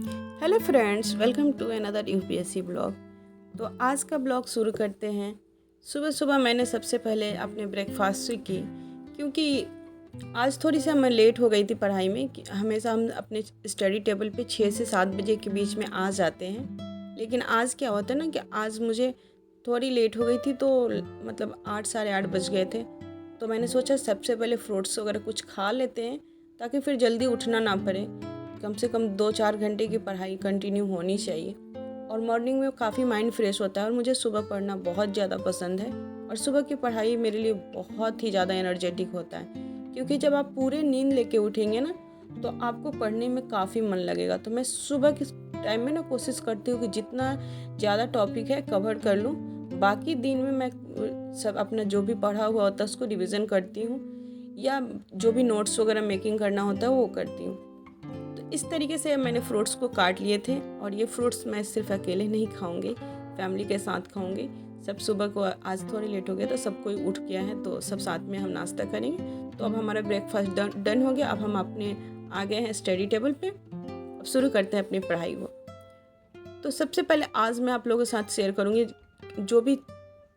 Hello friends, welcome to another UPSC blog. तो आज का ब्लॉग शुरू करते हैं। सुबह सुबह मैंने सबसे पहले अपने ब्रेकफास्ट से की, क्योंकि आज थोड़ी सी मैं लेट हो गई थी पढ़ाई में। कि हमेशा हम अपने स्टडी टेबल पे 6 से 7 बजे के बीच में आ जाते हैं, लेकिन आज क्या होता है ना कि आज मुझे थोड़ी लेट हो गई थी, तो मतलब 8 साढ़े 8 बज गए थे। तो मैंने सोचा सबसे पहले फ्रूट्स वगैरह कुछ खा लेते हैं, ताकि फिर जल्दी उठना ना पड़े। कम से कम 2-4 घंटे की पढ़ाई कंटिन्यू होनी चाहिए, और मॉर्निंग में काफ़ी माइंड फ्रेश होता है। और मुझे सुबह पढ़ना बहुत ज़्यादा पसंद है, और सुबह की पढ़ाई मेरे लिए बहुत ही ज़्यादा एनर्जेटिक होता है, क्योंकि जब आप पूरे नींद लेके उठेंगे ना, तो आपको पढ़ने में काफ़ी मन लगेगा। तो मैं सुबह के टाइम में ना कोशिश करती हूँ कि जितना ज़्यादा टॉपिक है कवर कर लूँ। बाकी दिन में मैं सब अपना जो भी पढ़ा हुआ होता है उसको रिविज़न करती हूँ, या जो भी नोट्स वगैरह मेकिंग करना होता है वो करती हूँ। तो इस तरीके से मैंने फ्रूट्स को काट लिए थे, और ये फ्रूट्स मैं सिर्फ अकेले नहीं खाऊंगी, फैमिली के साथ खाऊंगी। सब सुबह को आज थोड़ी लेट हो गया तो सब कोई उठ गया है, तो सब साथ में हम नाश्ता करेंगे। तो अब हमारा ब्रेकफास्ट डन हो गया। अब हम अपने आ गए हैं स्टडी टेबल पे। अब शुरू करते हैं अपनी पढ़ाई को। तो सबसे पहले आज मैं आप लोगों के साथ शेयर करूँगी जो भी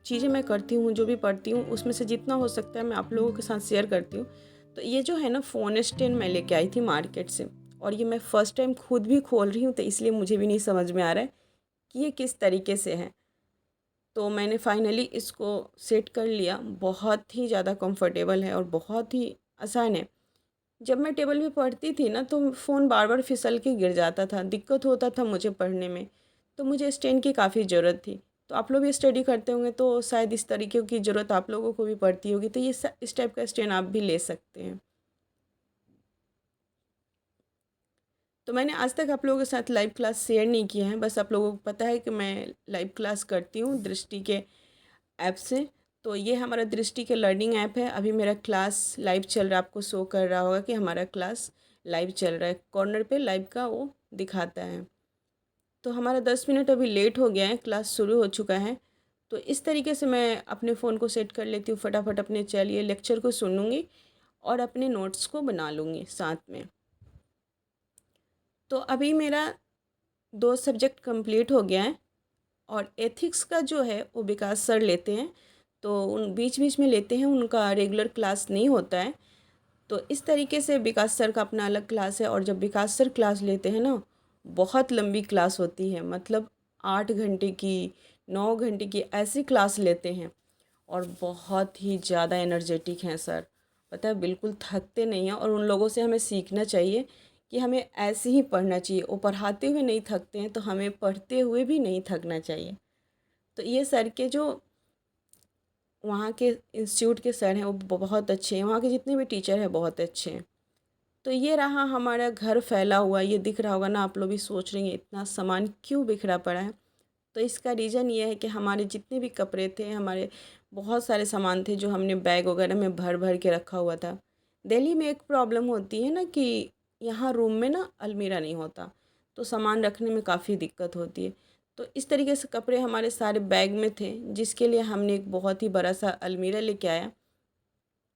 चीज़ें मैं करती हूँ, जो भी पढ़ती हूँ, उसमें से जितना हो सकता है मैं आप लोगों के साथ शेयर करती हूँ। तो ये जो है ना, फ़ोन स्टैंड मैं लेके आई थी मार्केट से, और ये मैं फ़र्स्ट टाइम खुद भी खोल रही हूँ, तो इसलिए मुझे भी नहीं समझ में आ रहा है कि ये किस तरीके से है। तो मैंने फाइनली इसको सेट कर लिया। बहुत ही ज़्यादा कंफर्टेबल है और बहुत ही आसान है। जब मैं टेबल पे पढ़ती थी ना, तो फ़ोन बार बार फिसल के गिर जाता था, दिक्कत होता था मुझे पढ़ने में। तो मुझे स्टैंड की काफ़ी ज़रूरत थी। तो आप लोग भी स्टडी करते होंगे तो शायद इस तरीके की ज़रूरत आप लोगों को भी पड़ती होगी, तो ये इस टाइप का स्टैंड आप भी ले सकते हैं। तो मैंने आज तक आप लोगों के साथ लाइव क्लास शेयर नहीं किया है, बस आप लोगों को पता है कि मैं लाइव क्लास करती हूँ दृष्टि के ऐप से। तो ये हमारा दृष्टि के लर्निंग ऐप है। अभी मेरा क्लास लाइव चल रहा है, आपको शो कर रहा होगा कि हमारा क्लास लाइव चल रहा है। कॉर्नर पे लाइव का वो दिखाता है। तो हमारा 10 मिनट अभी लेट हो गया है, क्लास शुरू हो चुका है। तो इस तरीके से मैं अपने फ़ोन को सेट कर लेती हूँ, फटाफट अपने चलिए लेक्चर को सुन लूँगी और अपने नोट्स को बना लूँगी साथ में। तो अभी मेरा 2 सब्जेक्ट कंप्लीट हो गया है, और एथिक्स का जो है वो विकास सर लेते हैं। तो उन बीच बीच में लेते हैं, उनका रेगुलर क्लास नहीं होता है। तो इस तरीके से विकास सर का अपना अलग क्लास है। और जब विकास सर क्लास लेते हैं ना, बहुत लंबी क्लास होती है, मतलब 8 घंटे की, 9 घंटे की ऐसी क्लास लेते हैं। और बहुत ही ज़्यादा एनर्जेटिक हैं सर, पता है, बिल्कुल थकते नहीं हैं। और उन लोगों से हमें सीखना चाहिए कि हमें ऐसे ही पढ़ना चाहिए। वो पढ़ाते हुए नहीं थकते हैं, तो हमें पढ़ते हुए भी नहीं थकना चाहिए। तो ये सर के जो वहाँ के इंस्टीट्यूट के सर हैं वो बहुत अच्छे हैं, वहाँ के जितने भी टीचर हैं बहुत अच्छे हैं। तो ये रहा हमारा घर फैला हुआ, ये दिख रहा होगा ना, आप लोग भी सोच रहे हैं इतना सामान क्यों बिखरा पड़ा है। तो इसका रीज़न ये है कि हमारे जितने भी कपड़े थे, हमारे बहुत सारे सामान थे जो हमने बैग वगैरह में भर भर के रखा हुआ था। दिल्ली में एक प्रॉब्लम होती है ना कि यहाँ रूम में ना अलमीरा नहीं होता, तो सामान रखने में काफ़ी दिक्कत होती है। तो इस तरीके से कपड़े हमारे सारे बैग में थे, जिसके लिए हमने एक बहुत ही बड़ा सा अलमीरा लेके आया,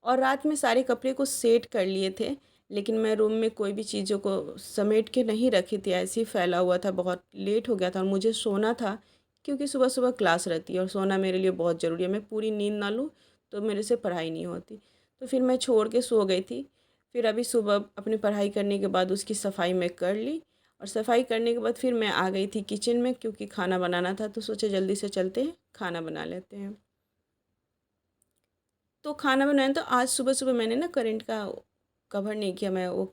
और रात में सारे कपड़े को सेट कर लिए थे। लेकिन मैं रूम में कोई भी चीज़ों को समेट के नहीं रखी थी, ऐसे ही फैला हुआ था। बहुत लेट हो गया था और मुझे सोना था, क्योंकि सुबह सुबह क्लास रहती है और सोना मेरे लिए बहुत ज़रूरी है। मैं पूरी नींद ना लूँ तो मेरे से पढ़ाई नहीं होती। तो फिर मैं छोड़ के सो गई थी। फिर अभी सुबह अपनी पढ़ाई करने के बाद उसकी सफाई मैं कर ली, और सफाई करने के बाद फिर मैं आ गई थी किचन में, क्योंकि खाना बनाना था। तो सोचे जल्दी से चलते हैं, खाना बना लेते हैं। तो खाना बनाया, तो आज सुबह सुबह मैंने ना करंट का कवर नहीं किया। मैं वो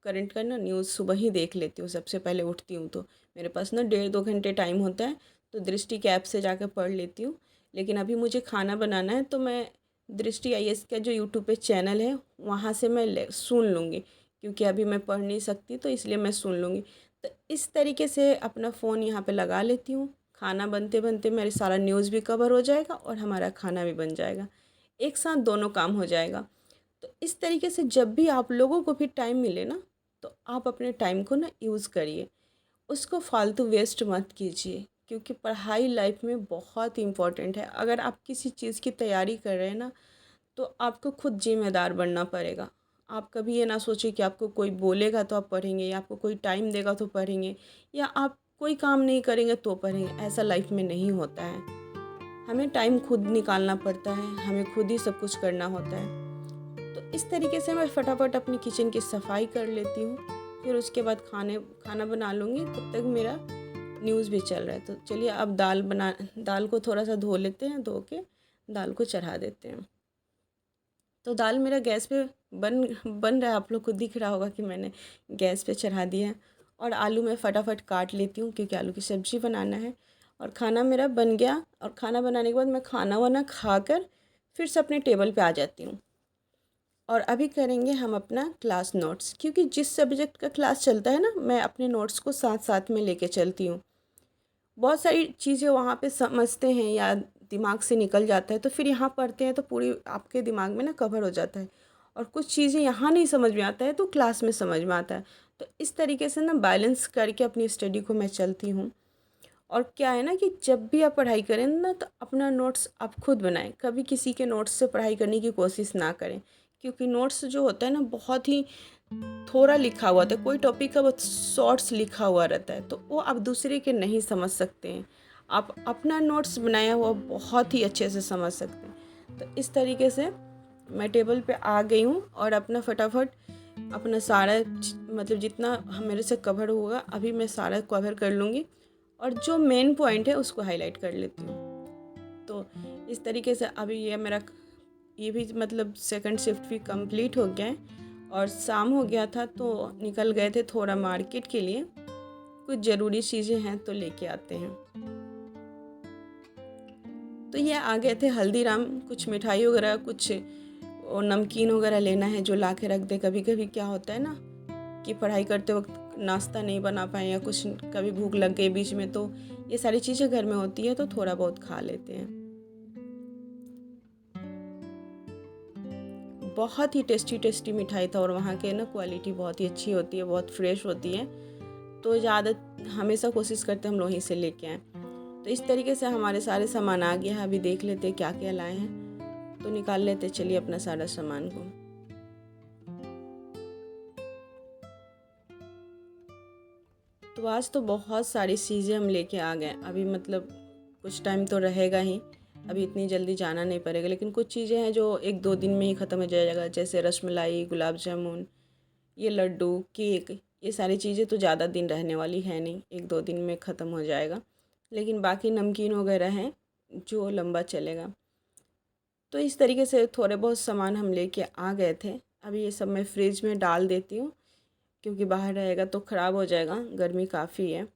करंट का ना न्यूज़ सुबह ही देख लेती हूँ, सबसे पहले उठती हूँ तो मेरे पास ना 1.5-2 घंटे टाइम होता है। तो दृष्टि के ऐप से जाकर पढ़ लेती हूँ। लेकिन अभी मुझे खाना बनाना है, तो मैं दृष्टि आईएएस का जो यूट्यूब पे चैनल है वहाँ से मैं सुन लूँगी, क्योंकि अभी मैं पढ़ नहीं सकती, तो इसलिए मैं सुन लूँगी। तो इस तरीके से अपना फ़ोन यहाँ पर लगा लेती हूँ। खाना बनते बनते मेरे सारा न्यूज़ भी कवर हो जाएगा और हमारा खाना भी बन जाएगा, एक साथ दोनों काम हो जाएगा। तो इस तरीके से जब भी आप लोगों को भी टाइम मिले ना, तो आप अपने टाइम को ना यूज़ करिए, उसको फालतू वेस्ट मत कीजिए, क्योंकि पढ़ाई लाइफ में बहुत इम्पोर्टेंट है। अगर आप किसी चीज़ की तैयारी कर रहे हैं ना, तो आपको खुद जिम्मेदार बनना पड़ेगा। आप कभी ये ना सोचें कि आपको कोई बोलेगा तो आप पढ़ेंगे, या आपको कोई टाइम देगा तो पढ़ेंगे, या आप कोई काम नहीं करेंगे तो पढ़ेंगे। ऐसा लाइफ में नहीं होता है। हमें टाइम खुद निकालना पड़ता है, हमें खुद ही सब कुछ करना होता है। तो इस तरीके से मैं फटाफट अपनी किचन की सफाई कर लेती हूँ, फिर उसके बाद खाना बना लूँगी। तब तक मेरा न्यूज़ भी चल रहा है। तो चलिए अब दाल को थोड़ा सा धो लेते हैं, धो के दाल को चढ़ा देते हैं। तो दाल मेरा गैस पे बन रहा है, आप लोग को दिख रहा होगा कि मैंने गैस पे चढ़ा दिया है। और आलू मैं फटाफट काट लेती हूँ क्योंकि आलू की सब्ज़ी बनाना है। और खाना मेरा बन गया, और खाना बनाने के बाद मैं खाना वाना खाकर फिर से अपने टेबल पे आ जाती हूँ। और अभी करेंगे हम अपना क्लास नोट्स, क्योंकि जिस सब्जेक्ट का क्लास चलता है ना, मैं अपने नोट्स को साथ साथ में लेके चलती हूँ। बहुत सारी चीज़ें वहाँ पे समझते हैं या दिमाग से निकल जाता है, तो फिर यहाँ पढ़ते हैं तो पूरी आपके दिमाग में ना कवर हो जाता है। और कुछ चीज़ें यहाँ नहीं समझ में आता है तो क्लास में समझ में आता है। तो इस तरीके से ना बैलेंस करके अपनी स्टडी को मैं चलती हूँ। और क्या है ना कि जब भी आप पढ़ाई करें ना, तो अपना नोट्स आप खुद बनाएं। कभी किसी के नोट्स से पढ़ाई करने की कोशिश ना करें, क्योंकि नोट्स जो होता है ना बहुत ही थोड़ा लिखा हुआ था, कोई टॉपिक का बहुत शॉर्ट्स लिखा हुआ रहता है, तो वो आप दूसरे के नहीं समझ सकते हैं। आप अपना नोट्स बनाया हुआ बहुत ही अच्छे से समझ सकते हैं। तो इस तरीके से मैं टेबल पे आ गई हूँ और अपना फटाफट अपना सारा मतलब जितना मेरे से कवर होगा अभी मैं सारा कवर कर लूँगी, और जो मेन पॉइंट है उसको हाईलाइट कर लेती हूँ। तो इस तरीके से अभी ये भी मतलब सेकंड शिफ्ट भी कंप्लीट हो गया है, और शाम हो गया था तो निकल गए थे थोड़ा मार्केट के लिए। कुछ ज़रूरी चीज़ें हैं तो लेके आते हैं। तो ये आ गए थे हल्दीराम, कुछ मिठाई वगैरह, कुछ और नमकीन वगैरह लेना है जो ला के रख दे। कभी कभी क्या होता है ना कि पढ़ाई करते वक्त नाश्ता नहीं बना पाए या कुछ कभी भूख लग गई बीच में, तो ये सारी चीज़ें घर में होती है तो थोड़ा बहुत खा लेते हैं। बहुत ही टेस्टी मिठाई था, और वहाँ के ना क्वालिटी बहुत ही अच्छी होती है, बहुत फ्रेश होती है। तो ज़्यादा हमेशा कोशिश करते हैं हम लोग वहीं से लेके आएँ। तो इस तरीके से हमारे सारे सामान आ गया है। अभी देख लेते क्या क्या लाए हैं, तो निकाल लेते चलिए अपना सारा सामान को। तो आज तो बहुत सारी चीज़ें हम लेके आ गए। अभी मतलब कुछ टाइम तो रहेगा ही, अभी इतनी जल्दी जाना नहीं पड़ेगा, लेकिन कुछ चीज़ें हैं जो 1-2 दिन में ही ख़त्म हो जाएगा, जैसे रसमलाई, गुलाब जामुन, ये लड्डू, केक, ये सारी चीज़ें तो ज़्यादा दिन रहने वाली है नहीं, 1-2 दिन में ख़त्म हो जाएगा। लेकिन बाकी नमकीन वगैरह हैं जो लंबा चलेगा। तो इस तरीके से थोड़े बहुत सामान हम लेके आ गए थे। अभी ये सब मैं फ्रिज में डाल देती हूँ, क्योंकि बाहर रहेगा तो ख़राब हो जाएगा, गर्मी काफ़ी है।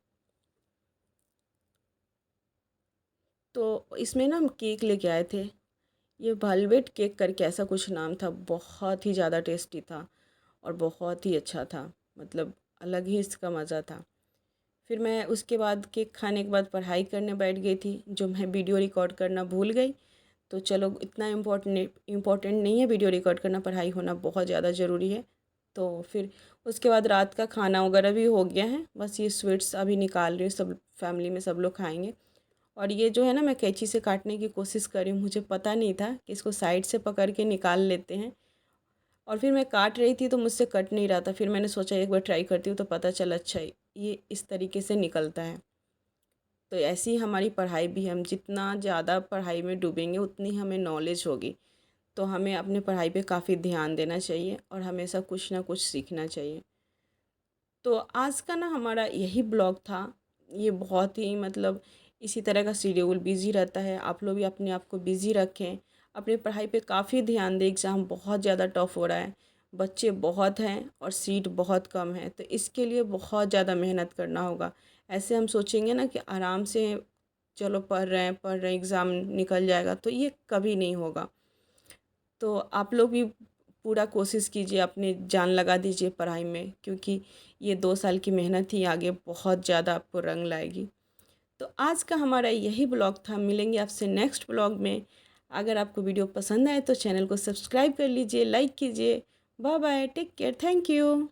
तो इसमें ना हम केक लेके आए थे, ये वेलवेट केक करके ऐसा कुछ नाम था। बहुत ही ज़्यादा टेस्टी था और बहुत ही अच्छा था, मतलब अलग ही इसका मज़ा था। फिर मैं उसके बाद केक खाने के बाद पढ़ाई करने बैठ गई थी, जो मैं वीडियो रिकॉर्ड करना भूल गई। तो चलो, इतना इम्पोर्टेंट नहीं है वीडियो रिकॉर्ड करना, पढ़ाई होना बहुत ज़्यादा ज़रूरी है। तो फिर उसके बाद रात का खाना वगैरह भी हो गया है, बस ये स्वीट्स अभी निकाल रही हूँ, सब फैमिली में सब लोग खाएंगे। और ये जो है ना, मैं कैंची से काटने की कोशिश कर रही हूँ, मुझे पता नहीं था कि इसको साइड से पकड़ के निकाल लेते हैं। और फिर मैं काट रही थी तो मुझसे कट नहीं रहा था, फिर मैंने सोचा एक बार ट्राई करती हूँ, तो पता चला अच्छा ये इस तरीके से निकलता है। तो ऐसी ही हमारी पढ़ाई भी, हम जितना ज़्यादा पढ़ाई में डूबेंगे उतनी हमें नॉलेज होगी। तो हमें अपने पढ़ाई पे काफ़ी ध्यान देना चाहिए और हमेशा कुछ ना कुछ सीखना चाहिए। तो आज का ना हमारा यही ब्लॉग था। ये बहुत ही मतलब इसी तरह का शेड्यूल बिज़ी रहता है। आप लोग भी अपने आप को बिज़ी रखें, अपनी पढ़ाई पे काफ़ी ध्यान दें। एग्ज़ाम बहुत ज़्यादा टफ हो रहा है, बच्चे बहुत हैं और सीट बहुत कम है, तो इसके लिए बहुत ज़्यादा मेहनत करना होगा। ऐसे हम सोचेंगे ना कि आराम से चलो पढ़ रहे हैं, एग्ज़ाम निकल जाएगा, तो ये कभी नहीं होगा। तो आप लोग भी पूरा कोशिश कीजिए, अपनी जान लगा दीजिए पढ़ाई में, क्योंकि ये 2 साल की मेहनत ही आगे बहुत ज़्यादा आपको रंग लाएगी। तो आज का हमारा यही ब्लॉग था, मिलेंगे आपसे नेक्स्ट ब्लॉग में। अगर आपको वीडियो पसंद आए तो चैनल को सब्सक्राइब कर लीजिए, लाइक कीजिए। Bye bye, take care, thank you.